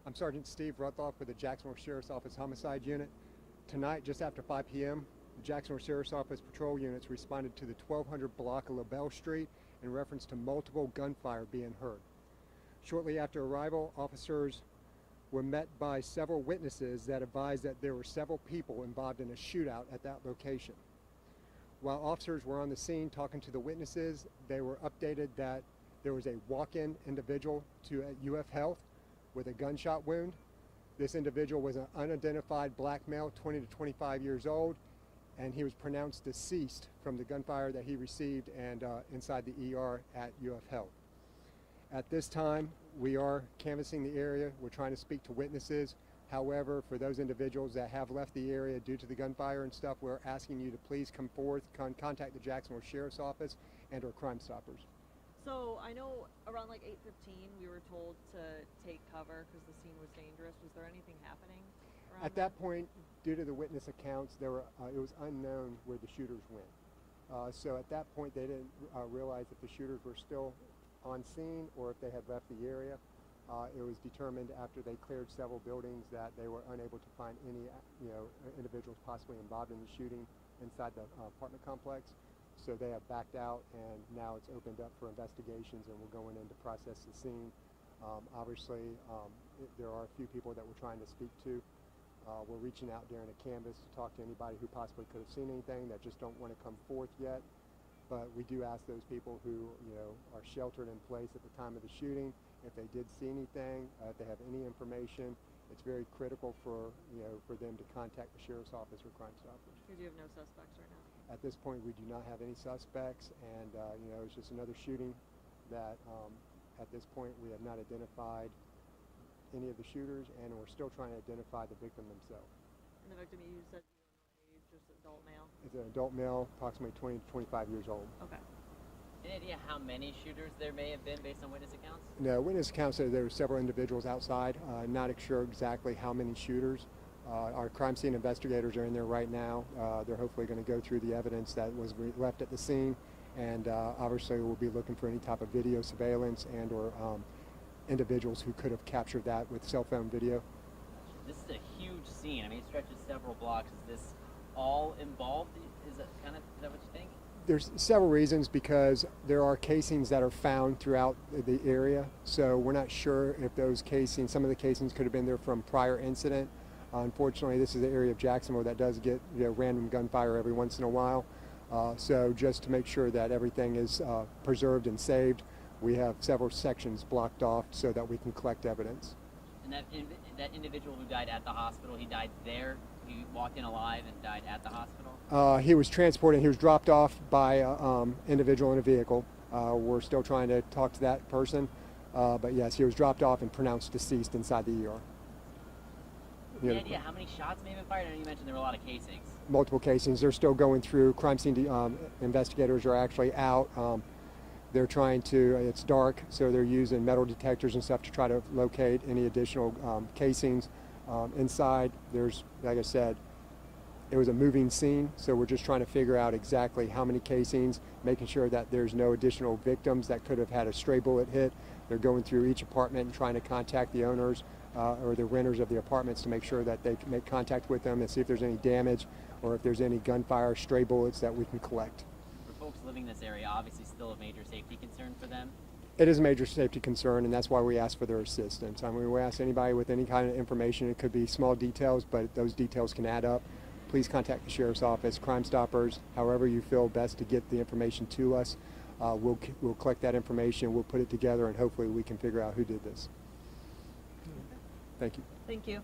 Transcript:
I'm Sergeant Steve Ruthoff with the Jacksonville Sheriff's Office Homicide Unit. Tonight, just after 5 p.m., the Jacksonville Sheriff's Office patrol units responded to the 1200 block of Labelle Street in reference to multiple gunfire being heard. Shortly after arrival, officers were met by several witnesses that advised that there were several people involved in a shootout at that location. While officers were on the scene talking to the witnesses, they were updated that there was a walk-in individual to UF Health with a gunshot wound. This individual was an unidentified black male, 20 to 25 years old, and he was pronounced deceased from the gunfire that he received and inside the ER at UF Health. At this time, we are canvassing the area. We're trying to speak to witnesses. However, for those individuals that have left the area due to the gunfire and stuff, we're asking you to please come forth, contact the Jacksonville Sheriff's Office and or Crime Stoppers. So I know around like 8:15 we were told to take cover because the scene was dangerous. Was there anything happening around At that point, due to the witness accounts, it was unknown where the shooters went. So at that point, they didn't realize if the shooters were still on scene or if they had left the area. It was determined after they cleared several buildings that they were unable to find any individuals possibly involved in the shooting inside the apartment complex. So they have backed out, and now it's opened up for investigations, and we're going in to process the scene. Obviously, there are a few people that we're trying to speak to. We're reaching out during a canvass to talk to anybody who possibly could have seen anything that just don't want to come forth yet. But we do ask those people who are sheltered in place at the time of the shooting, if they did see anything, if they have any information. It's very critical for them to contact the Sheriff's Office or Crime Stoppers. Because you have no suspects right now. At this point, we do not have any suspects, and it's just another shooting that at this point we have not identified any of the shooters, and we're still trying to identify the victim themselves. And the victim, you said you don't know age, just adult male. It's an adult male, approximately 20 to 25 years old. Okay. Any idea how many shooters there may have been based on witness accounts? No, witness accounts say there were several individuals outside. Not sure exactly how many shooters. Our crime scene investigators are in there right now. They're hopefully going to go through the evidence that was left at the scene, and obviously we'll be looking for any type of video surveillance and or individuals who could have captured that with cell phone video. This is a huge scene. I mean, it stretches several blocks. Is this all involved? Is that what you think? There's several reasons, because there are casings that are found throughout the area, so we're not sure if those casings, some of the casings could have been there from prior incident. Unfortunately, this is the area of Jacksonville that does get random gunfire every once in a while. So just to make sure that everything is preserved and saved, we have several sections blocked off so that we can collect evidence. And that individual who died at the hospital, he died there? He walked in alive and died at the hospital? He was transported. He was dropped off by an individual in a vehicle. We're still trying to talk to that person. But yes, he was dropped off and pronounced deceased inside the ER. Any idea how many shots may have been fired? I know you mentioned there were a lot of casings. Multiple casings. They're still going through. Crime scene investigators are actually out. They're trying to, it's dark, so they're using metal detectors and stuff to try to locate any additional casings. Inside, there's, like I said, it was a moving scene, so we're just trying to figure out exactly how many casings, making sure that there's no additional victims that could have had a stray bullet hit. They're going through each apartment and trying to contact the owners or the renters of the apartments to make sure that they can make contact with them and see if there's any damage or if there's any gunfire, stray bullets that we can collect. For folks living in this area, obviously still a major safety concern for them. It is a major safety concern, and that's why we ask for their assistance. I mean, we ask anybody with any kind of information. It could be small details, but those details can add up. Please contact the Sheriff's Office, Crime Stoppers, however you feel best to get the information to us. We'll collect that information, we'll put it together, and hopefully we can figure out who did this. Thank you. Thank you.